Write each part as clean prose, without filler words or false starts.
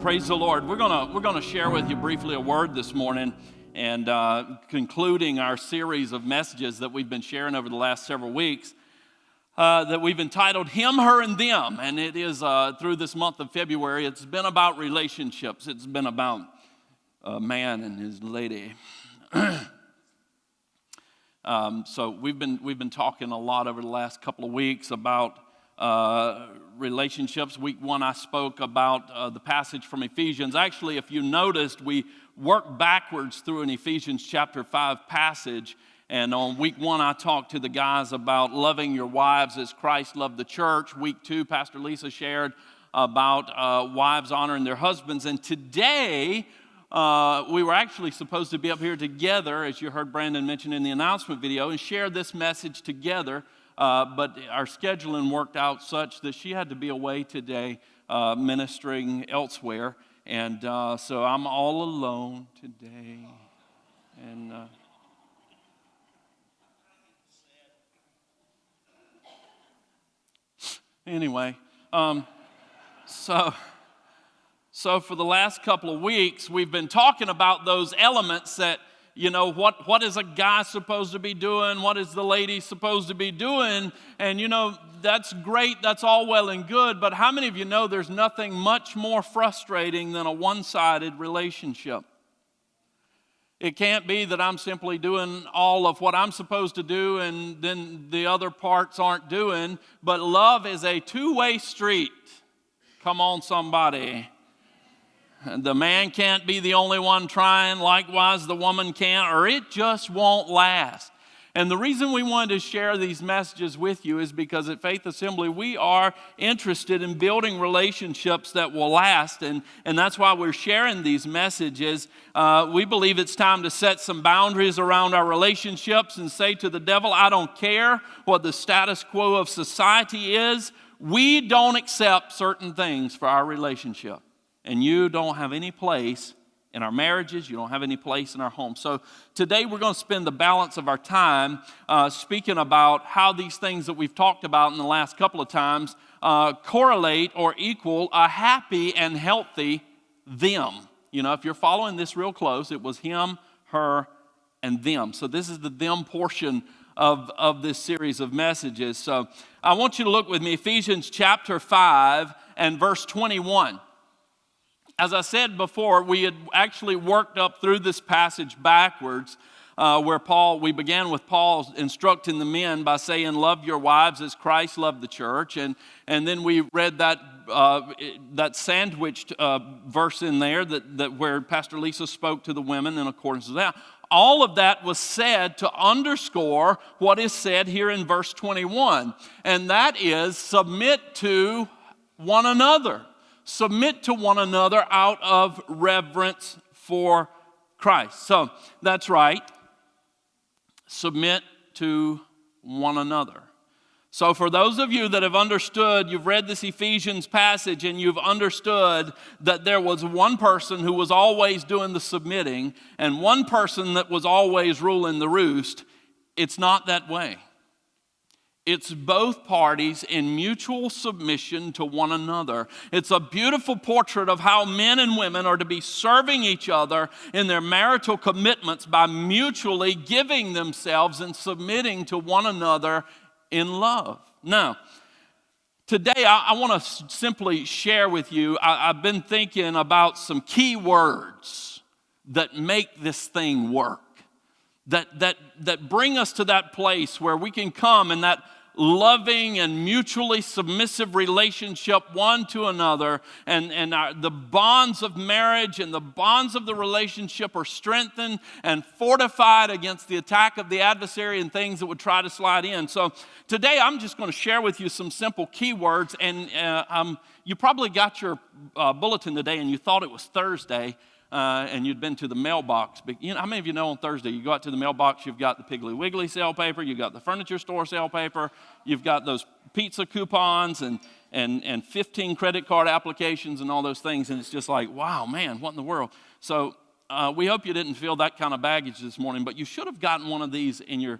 Praise the Lord. We're gonna share with you briefly a word this morning, and concluding our series of messages that we've been sharing over the last several weeks that we've entitled Him, Her, and Them. And it is through this month of February. It's been about relationships. It's been about a man and his lady. So we've been talking a lot over the last couple of weeks about relationships. Week one, I spoke about the passage from Ephesians. Actually, if you noticed, we worked backwards through an Ephesians chapter 5 passage. And on week one, I talked to the guys about loving your wives as Christ loved the church. Week two, Pastor Lisa shared about wives honoring their husbands. And today, we were actually supposed to be up here together, as you heard Brandon mention in the announcement video, and share this message together. But our scheduling worked out such that she had to be away today ministering elsewhere. And so I'm all alone today. And anyway, so for the last couple of weeks, we've been talking about those elements that, you know, what is a guy supposed to be doing? What is the lady supposed to be doing? And, you know, that's great. That's all well and good. But how many of you know there's nothing much more frustrating than a one-sided relationship? It can't be that I'm simply doing all of what I'm supposed to do and then the other parts aren't doing. But love is a two-way street. Come on, somebody. The man can't be the only one trying. Likewise, the woman can't, or it just won't last. And the reason we wanted to share these messages with you is because at Faith Assembly, we are interested in building relationships that will last. And that's why we're sharing these messages. We believe it's time to set some boundaries around our relationships and say to the devil, I don't care what the status quo of society is. We don't accept certain things for our relationship. And you don't have any place in our marriages. You don't have any place in our homes. So today we're going to spend the balance of our time speaking about how these things that we've talked about in the last couple of times correlate or equal a happy and healthy them. You know, if you're following this real close, it was him, her, and them. So this is the them portion of this series of messages. So I want you to look with me, Ephesians chapter 5 and verse 21. As I said before, we had actually worked up through this passage backwards, where we began with Paul instructing the men by saying, love your wives as Christ loved the church. And then we read that sandwiched verse in there that where Pastor Lisa spoke to the women in accordance with that. All of that was said to underscore what is said here in verse 21. And that is, submit to one another. Submit to one another out of reverence for Christ. So that's right. Submit to one another. So for those of you that have understood, you've read this Ephesians passage and you've understood that there was one person who was always doing the submitting and one person that was always ruling the roost, it's not that way. It's both parties in mutual submission to one another. It's a beautiful portrait of how men and women are to be serving each other in their marital commitments by mutually giving themselves and submitting to one another in love. Now, today I want to simply share with you, I've been thinking about some key words that make this thing work. That bring us to that place where we can come in that loving and mutually submissive relationship one to another, and the bonds of marriage and the bonds of the relationship are strengthened and fortified against the attack of the adversary and things that would try to slide in. So today I'm just going to share with you some simple keywords, and you probably got your bulletin today and you thought it was Thursday. And you'd been to the mailbox. But you know, how many of you know on Thursday you go out to the mailbox, you've got the Piggly Wiggly sale paper, you've got the furniture store sale paper, you've got those pizza coupons and 15 credit card applications and all those things. And it's just like, wow, man, what in the world? So we hope you didn't feel that kind of baggage this morning, but you should have gotten one of these in your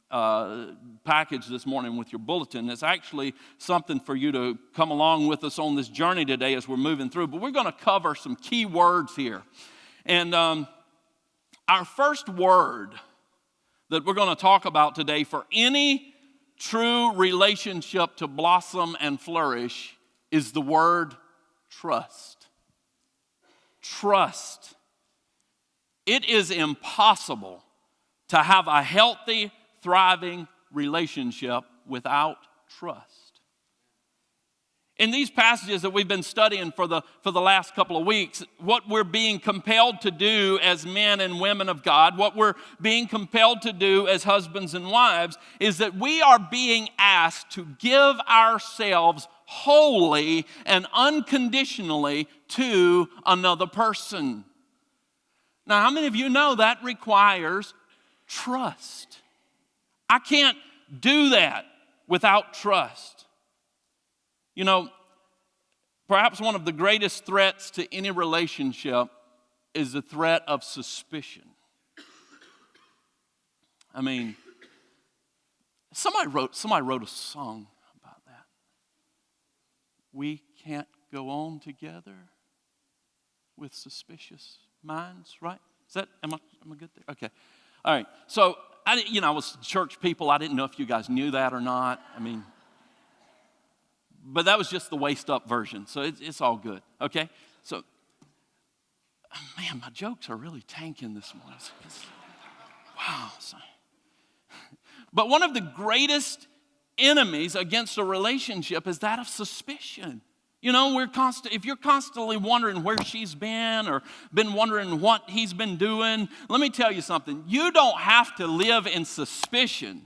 package this morning with your bulletin. It's actually something for you to come along with us on this journey today as we're moving through. But we're going to cover some key words here. And our first word that we're going to talk about today, for any true relationship to blossom and flourish, is the word trust. Trust. It is impossible to have a healthy, thriving relationship without trust. In these passages that we've been studying for the last couple of weeks, what we're being compelled to do as men and women of God, what we're being compelled to do as husbands and wives, is that we are being asked to give ourselves wholly and unconditionally to another person. Now, how many of you know that requires trust? I can't do that without trust. You know, perhaps one of the greatest threats to any relationship is the threat of suspicion. I mean, somebody wrote a song about that. We can't go on together with suspicious minds, right? Is that, am I good there? Okay. All right. So, I was church people. I didn't know if you guys knew that or not. I mean, but that was just the waist up version. So it's all good. Okay. So, man, my jokes are really tanking this morning. Wow. But one of the greatest enemies against a relationship is that of suspicion. You know, if you're constantly wondering where she's been or been wondering what he's been doing, let me tell you something. You don't have to live in suspicion.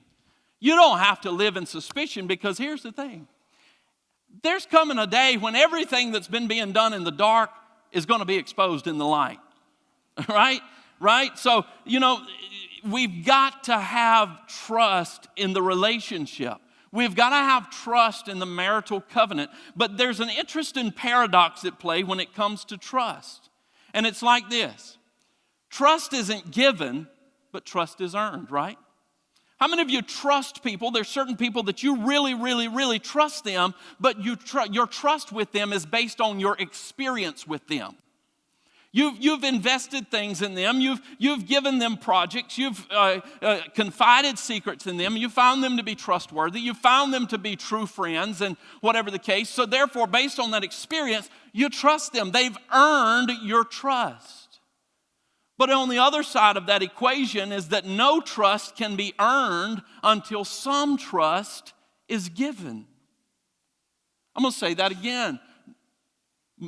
You don't have to live in suspicion, because here's the thing. There's coming a day when everything that's been being done in the dark is going to be exposed in the light. Right? So, we've got to have trust in the relationship. We've got to have trust in the marital covenant. But there's an interesting paradox at play when it comes to trust. And it's like this. Trust isn't given, but trust is earned, right? How many of you trust people? There's certain people that you really, really, really trust them, but your trust with them is based on your experience with them. You've invested things in them. You've given them projects. You've confided secrets in them. You found them to be trustworthy. You found them to be true friends, and whatever the case. So therefore, based on that experience, you trust them. They've earned your trust. But on the other side of that equation is that no trust can be earned until some trust is given. I'm going to say that again.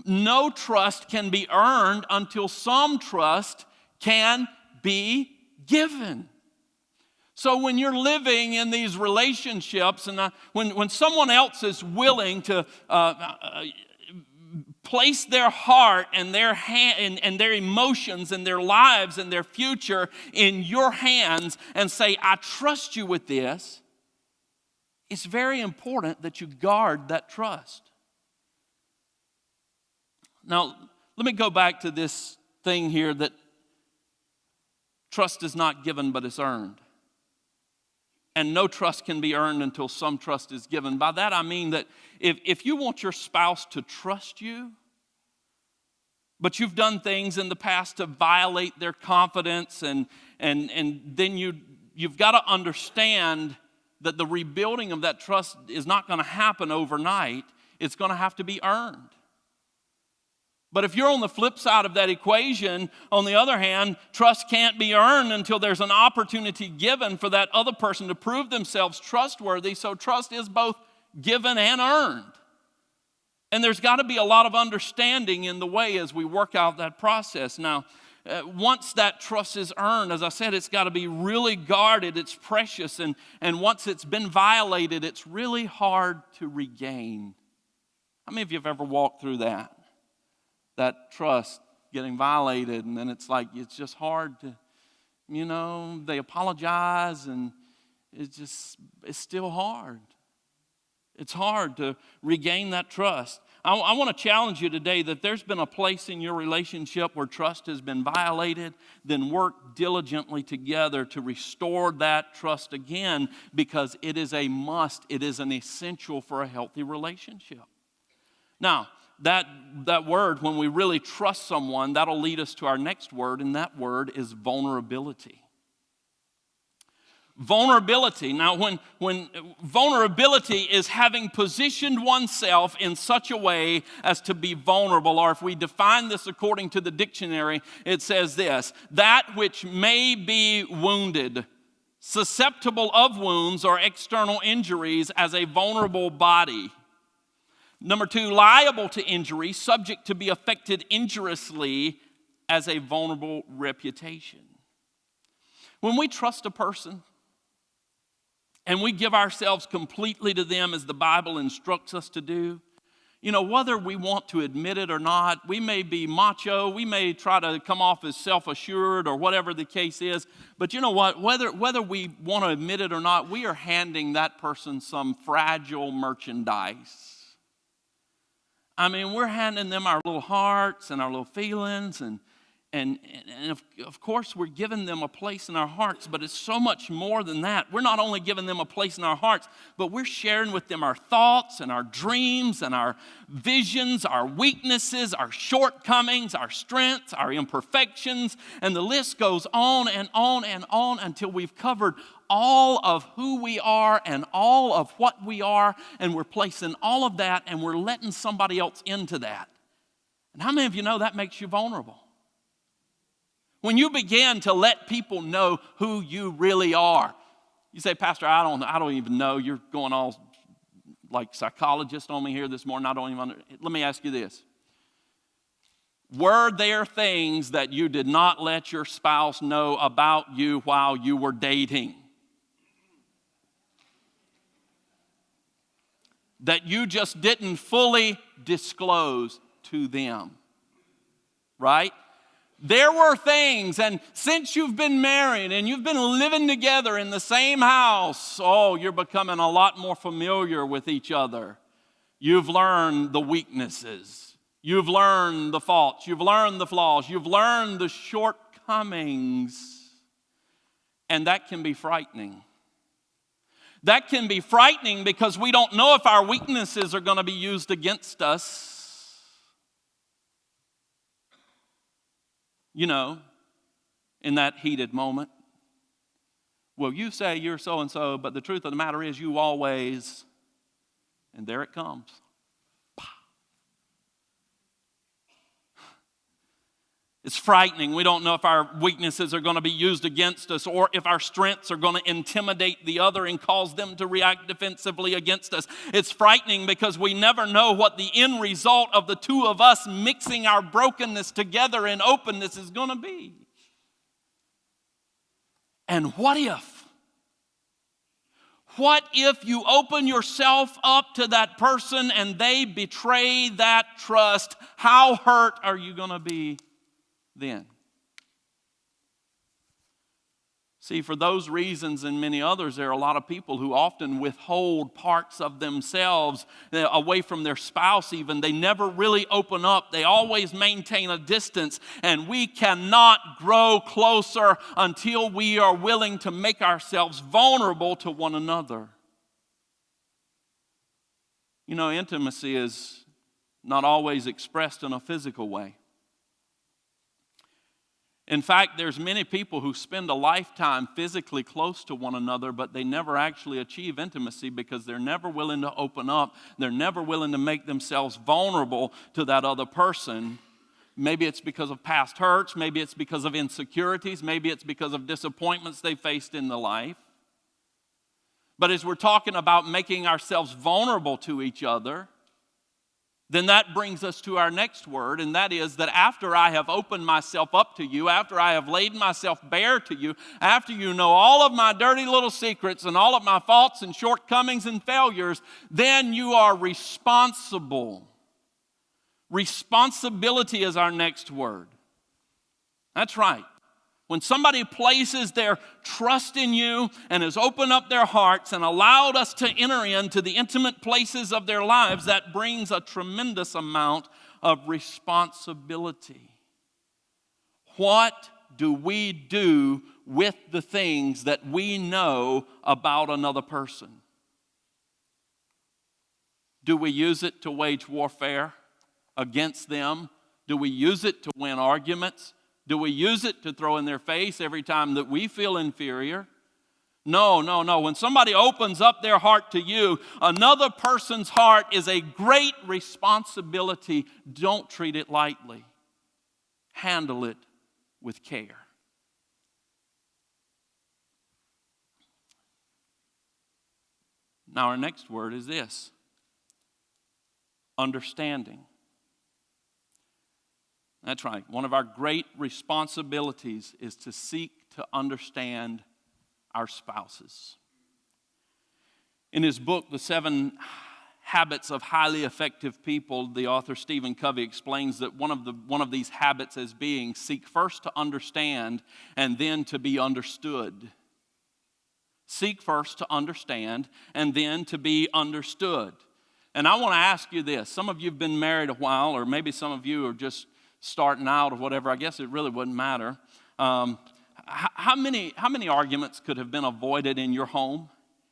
No trust can be earned until some trust can be given. So when you're living in these relationships, and when someone else is willing to place their heart and their hand and their emotions and their lives and their future in your hands and say, I trust you with this, it's very important that you guard that trust. Now, let me go back to this thing here that trust is not given, but it's earned. And no trust can be earned until some trust is given. By that I mean that if you want your spouse to trust you, but you've done things in the past to violate their confidence, and then you've got to understand that the rebuilding of that trust is not going to happen overnight. It's going to have to be earned. But if you're on the flip side of that equation, on the other hand, trust can't be earned until there's an opportunity given for that other person to prove themselves trustworthy. So trust is both given and earned. And there's got to be a lot of understanding in the way as we work out that process. Now, once that trust is earned, as I said, it's got to be really guarded. It's precious. And once it's been violated, it's really hard to regain. How many of you have ever walked through that? That trust getting violated, and then it's just hard to, they apologize, and it's still hard. It's hard to regain that trust. I want to challenge you today that there's been a place in your relationship where trust has been violated. Then work diligently together to restore that trust again, because it is a must. It is an essential for a healthy relationship. Now, that word, when we really trust someone, that'll lead us to our next word, and that word is vulnerability. Vulnerability. Now, when vulnerability is having positioned oneself in such a way as to be vulnerable, or if we define this according to the dictionary, it says this: that which may be wounded, susceptible of wounds or external injuries as a vulnerable body. Number 2, liable to injury, subject to be affected injuriously as a vulnerable reputation. When we trust a person, and we give ourselves completely to them as the Bible instructs us to do, whether we want to admit it or not, we may be macho, we may try to come off as self-assured or whatever the case is, but you know what? Whether we want to admit it or not, we are handing that person some fragile merchandise. I mean, we're handing them our little hearts and our little feelings, and of course, we're giving them a place in our hearts, but it's so much more than that. We're not only giving them a place in our hearts, but we're sharing with them our thoughts and our dreams and our visions, our weaknesses, our shortcomings, our strengths, our imperfections, and the list goes on and on and on until we've covered all of who we are and all of what we are, and we're placing all of that and we're letting somebody else into that. And how many of you know that makes you vulnerable? When you begin to let people know who you really are. You say, Pastor, I don't even know. You're going all like psychologist on me here this morning. I don't even Let me ask you this. Were there things that you did not let your spouse know about you while you were dating? That you just didn't fully disclose to them, right? There were things, and since you've been married and you've been living together in the same house, you're becoming a lot more familiar with each other. You've learned the weaknesses. You've learned the faults. You've learned the flaws. You've learned the shortcomings. And that can be frightening. That can be frightening because we don't know if our weaknesses are going to be used against us. In that heated moment. Well, you say you're so-and-so, but the truth of the matter is you always, and there it comes. It's frightening. We don't know if our weaknesses are going to be used against us or if our strengths are going to intimidate the other and cause them to react defensively against us. It's frightening because we never know what the end result of the two of us mixing our brokenness together in openness is going to be. And what if you open yourself up to that person and they betray that trust? How hurt are you going to be then? See, for those reasons and many others, there are a lot of people who often withhold parts of themselves away from their spouse even. They never really open up. They always maintain a distance. And we cannot grow closer until we are willing to make ourselves vulnerable to one another. Intimacy is not always expressed in a physical way. In fact, there's many people who spend a lifetime physically close to one another, but they never actually achieve intimacy because they're never willing to open up. They're never willing to make themselves vulnerable to that other person. Maybe it's because of past hurts. Maybe it's because of insecurities. Maybe it's because of disappointments they faced in the life. But as we're talking about making ourselves vulnerable to each other, then that brings us to our next word, and that is that after I have opened myself up to you, after I have laid myself bare to you, after you know all of my dirty little secrets and all of my faults and shortcomings and failures, then you are responsible. Responsibility is our next word. That's right. When somebody places their trust in you and has opened up their hearts and allowed us to enter into the intimate places of their lives, that brings a tremendous amount of responsibility. What do we do with the things that we know about another person? Do we use it to wage warfare against them? Do we use it to win arguments? Do we use it to throw in their face every time that we feel inferior? No. When somebody opens up their heart to you, another person's heart is a great responsibility. Don't treat it lightly. Handle it with care. Now, our next word is this: understanding. That's right. One of our great responsibilities is to seek to understand our spouses. In his book, The 7 Habits of Highly Effective People, the author Stephen Covey explains that one of these habits as being seek first to understand and then to be understood. Seek first to understand and then to be understood. And I want to ask you this. Some of you have been married a while, or maybe some of you are just starting out or whatever. I guess it really wouldn't matter. How many arguments could have been avoided in your home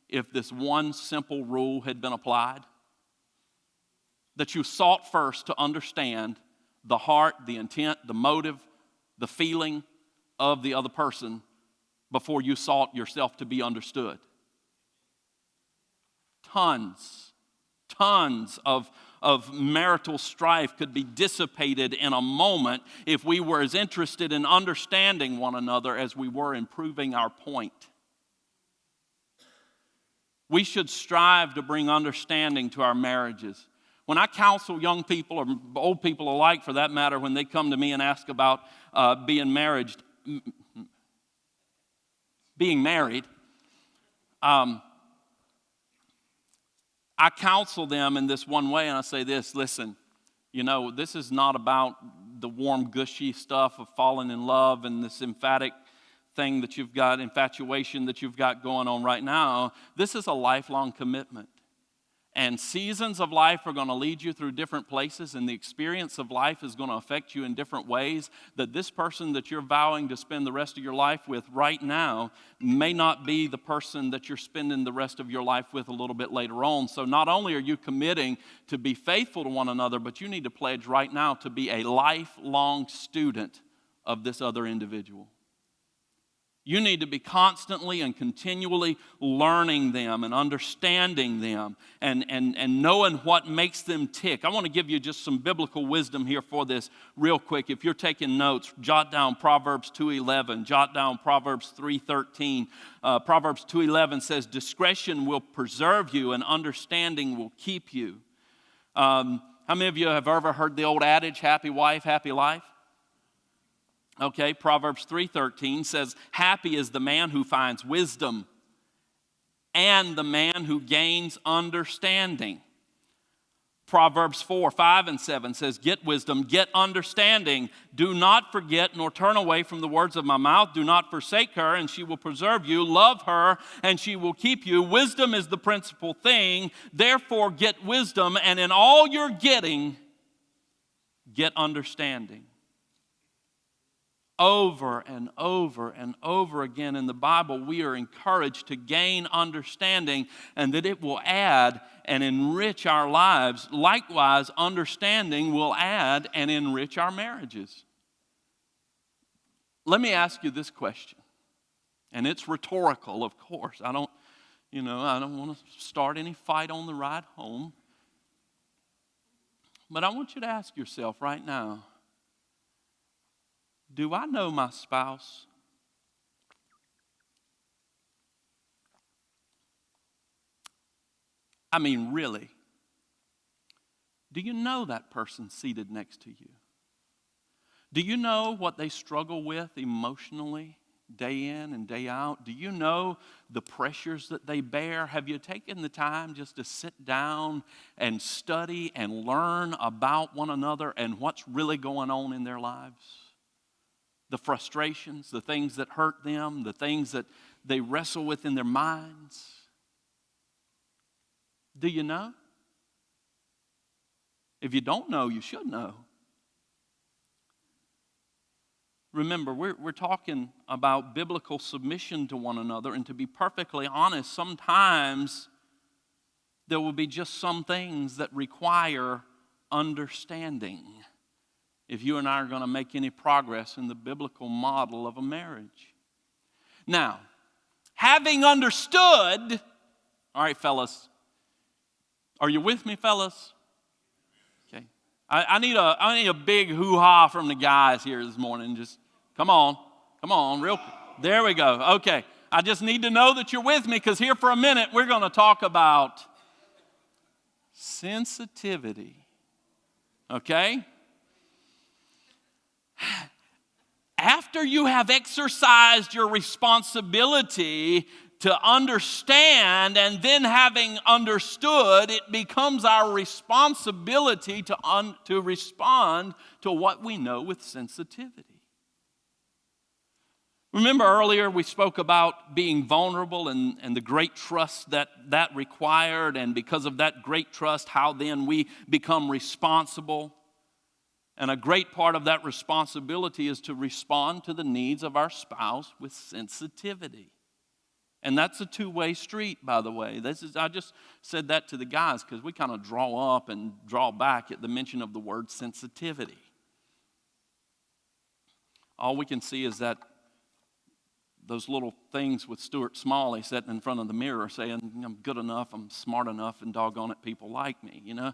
if this one simple rule had been applied? That you sought first to understand the heart, the intent, the motive, the feeling of the other person before you sought yourself to be understood. Tons of marital strife could be dissipated in a moment if we were as interested in understanding one another as we were in proving our point. We should strive to bring understanding to our marriages. When I counsel young people, or old people alike for that matter, when they come to me and ask about being married, I counsel them in this one way, and I say this: listen, this is not about the warm, gushy stuff of falling in love and this emphatic thing that you've got, infatuation that you've got going on right now. This is a lifelong commitment. And seasons of life are going to lead you through different places, and the experience of life is going to affect you in different ways. That this person that you're vowing to spend the rest of your life with right now may not be the person that you're spending the rest of your life with a little bit later on. So not only are you committing to be faithful to one another, but you need to pledge right now to be a lifelong student of this other individual. You need to be constantly and continually learning them and understanding them and knowing what makes them tick. I want to give you just some biblical wisdom here for this real quick. If you're taking notes, jot down Proverbs 2:11, jot down Proverbs 3:13. Proverbs 2:11 says, discretion will preserve you and understanding will keep you. How many of you have ever heard the old adage, happy wife, happy life? Okay, Proverbs 3:13 says, happy is the man who finds wisdom and the man who gains understanding. Proverbs 4:5 and 7 says, get wisdom, get understanding. Do not forget nor turn away from the words of my mouth. Do not forsake her, and she will preserve you. Love her, and she will keep you. Wisdom is the principal thing. Therefore, get wisdom, and in all you're getting, get understanding. Over and over and over again in the Bible, we are encouraged to gain understanding and that it will add and enrich our lives. Likewise, understanding will add and enrich our marriages. Let me ask you this question, and it's rhetorical, of course. I don't want to start any fight on the ride home. But I want you to ask yourself right now, do I know my spouse? I mean, really. Do you know that person seated next to you? Do you know what they struggle with emotionally, day in and day out? Do you know the pressures that they bear? Have you taken the time just to sit down and study and learn about one another and what's really going on in their lives? the frustrations, the things that hurt them, the things that they wrestle with in their minds? Do you know? If you don't know, you should know. Remember, we're talking about biblical submission to one another, and to be perfectly honest, sometimes there will be just some things that require understanding if you and I are going to make any progress in the biblical model of a marriage. Now, having understood, all right, fellas, are you with me, fellas? Okay. I need a big hoo-ha from the guys here this morning. Just come on, real quick. There we go. Okay. I just need to know that you're with me, because here for a minute we're going to talk about sensitivity. Okay? After you have exercised your responsibility to understand, and then having understood, it becomes our responsibility to respond to what we know with sensitivity. Remember earlier we spoke about being vulnerable and the great trust that required, and because of that great trust, how then we become responsible. And a great part of that responsibility is to respond to the needs of our spouse with sensitivity. And that's a two-way street, by the way. I just said that to the guys because we kind of draw up and draw back at the mention of the word sensitivity. All we can see is that those little things with Stuart Smalley sitting in front of the mirror saying, I'm good enough, I'm smart enough, and doggone it, people like me, you know.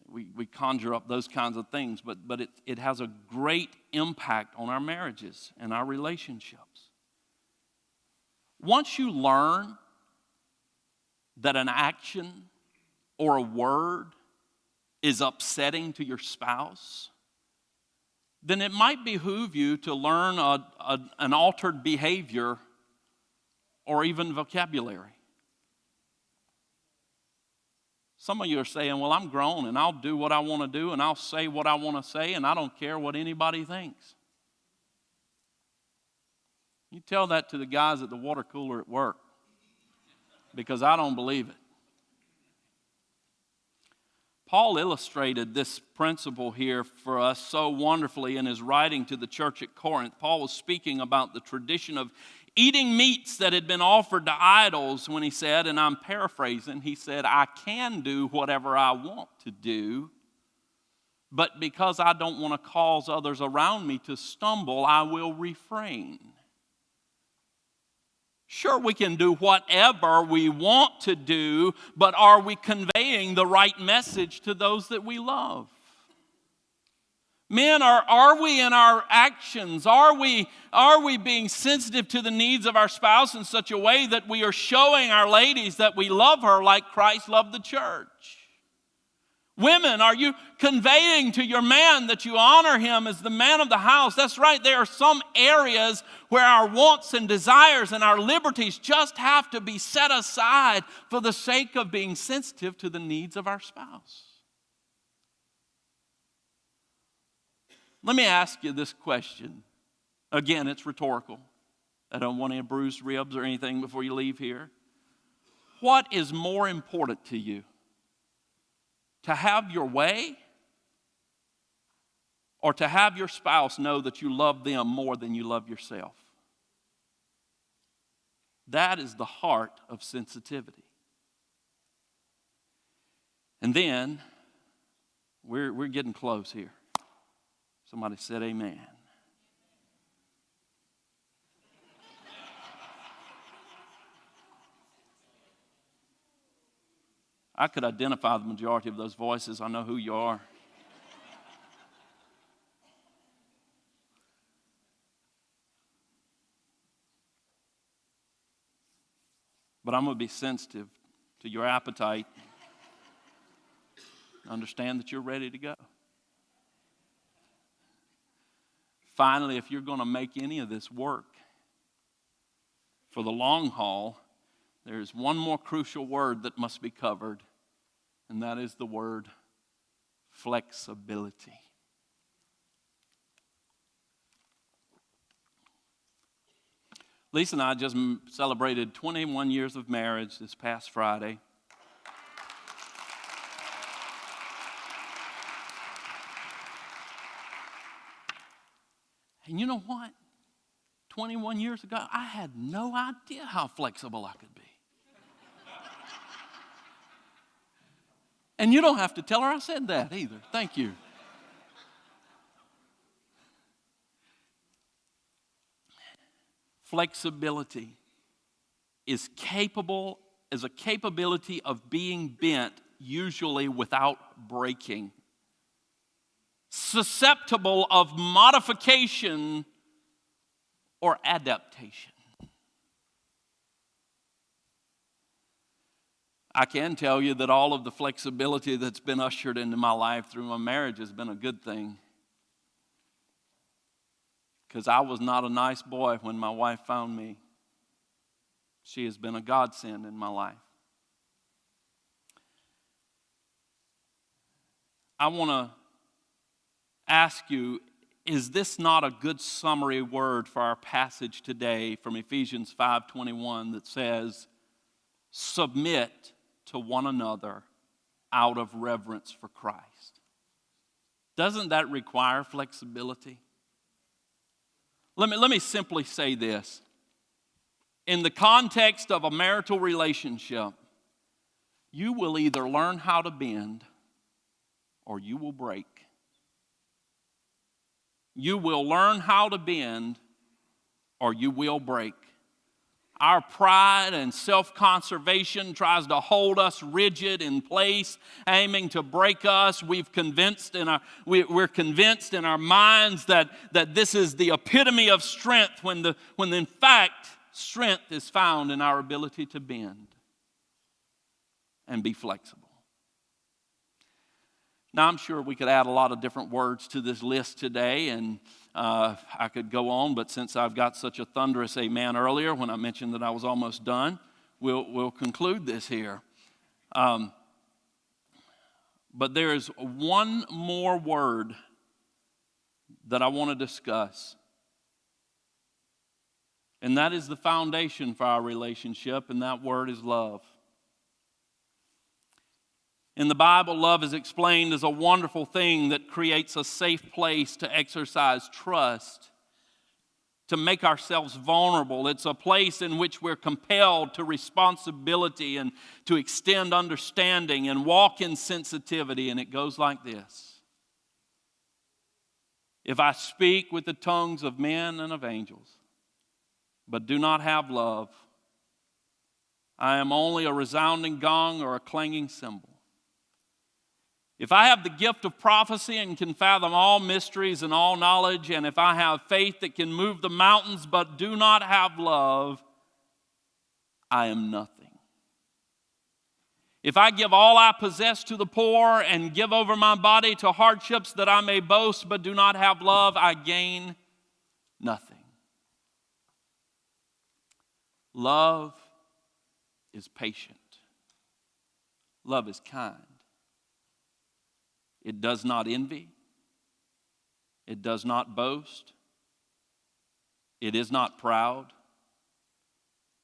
We conjure up those kinds of things, but it has a great impact on our marriages and our relationships. Once you learn that an action or a word is upsetting to your spouse, then it might behoove you to learn an altered behavior or even vocabulary. Some of you are saying, well, I'm grown and I'll do what I want to do and I'll say what I want to say and I don't care what anybody thinks. You tell that to the guys at the water cooler at work, because I don't believe it. Paul illustrated this principle here for us so wonderfully in his writing to the church at Corinth. Paul was speaking about the tradition of eating meats that had been offered to idols when he said, and I'm paraphrasing, he said, I can do whatever I want to do, but because I don't want to cause others around me to stumble, I will refrain. Sure, we can do whatever we want to do, but are we conveying the right message to those that we love? Men, are we in our actions? Are we being sensitive to the needs of our spouse in such a way that we are showing our ladies that we love her like Christ loved the church? Women, are you conveying to your man that you honor him as the man of the house? That's right, there are some areas where our wants and desires and our liberties just have to be set aside for the sake of being sensitive to the needs of our spouse. Let me ask you this question. Again, it's rhetorical. I don't want any bruised ribs or anything before you leave here. What is more important to you? To have your way, or to have your spouse know that you love them more than you love yourself? That is the heart of sensitivity. And then, we're getting close here. Somebody said amen. I could identify the majority of those voices. I know who you are. But I'm going to be sensitive to your appetite. Understand that you're ready to go. Finally, if you're going to make any of this work for the long haul, there's one more crucial word that must be covered, and that is the word flexibility. Lisa and I just celebrated 21 years of marriage this past Friday. And you know what? 21 years ago, I had no idea how flexible I could be. And you don't have to tell her I said that either. Thank you. Flexibility is a capability of being bent, usually without breaking. Susceptible of modification or adaptation. I can tell you that all of the flexibility that's been ushered into my life through my marriage has been a good thing. Because I was not a nice boy when my wife found me. She has been a godsend in my life. I want to ask you, is this not a good summary word for our passage today from Ephesians 5:21 that says, submit to one another out of reverence for Christ? Doesn't that require flexibility? Let me simply say this. In the context of a marital relationship, you will either learn how to bend or you will break. You will learn how to bend or you will break. Our pride and self-conservation tries to hold us rigid in place, aiming to break us. We're convinced in our minds that this is the epitome of strength when in fact strength is found in our ability to bend and be flexible. Now, I'm sure we could add a lot of different words to this list today, and I could go on, but since I've got such a thunderous amen earlier when I mentioned that I was almost done, we'll conclude this here. But there is one more word that I want to discuss, and that is the foundation for our relationship, and that word is love. In the Bible, love is explained as a wonderful thing that creates a safe place to exercise trust, to make ourselves vulnerable. It's a place in which we're compelled to responsibility and to extend understanding and walk in sensitivity. And it goes like this. If I speak with the tongues of men and of angels, but do not have love, I am only a resounding gong or a clanging cymbal. If I have the gift of prophecy and can fathom all mysteries and all knowledge, and if I have faith that can move the mountains but do not have love, I am nothing. If I give all I possess to the poor and give over my body to hardships that I may boast but do not have love, I gain nothing. Love is patient. Love is kind. It does not envy. It does not boast. It is not proud.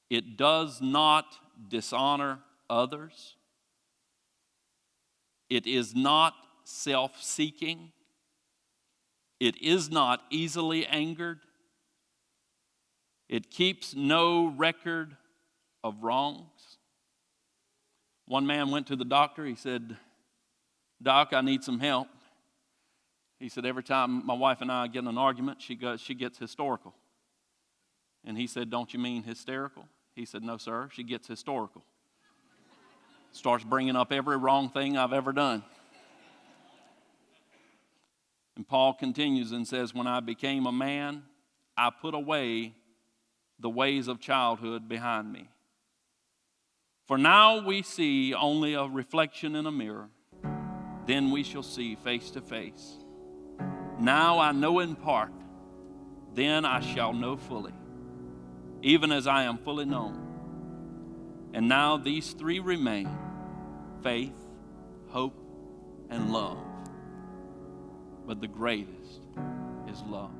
It does not dishonor others. It is not self-seeking. It is not easily angered. It keeps no record of wrongs. One man went to the doctor. He said, "Doc, I need some help." He said, "Every time my wife and I get in an argument, she gets historical." And he said, "Don't you mean hysterical?" He said, "No, sir, she gets historical. Starts bringing up every wrong thing I've ever done." And Paul continues and says, "When I became a man, I put away the ways of childhood behind me. For now we see only a reflection in a mirror. Then we shall see face to face. Now I know in part, then I shall know fully, even as I am fully known. And now these three remain: faith, hope, and love. But the greatest is love."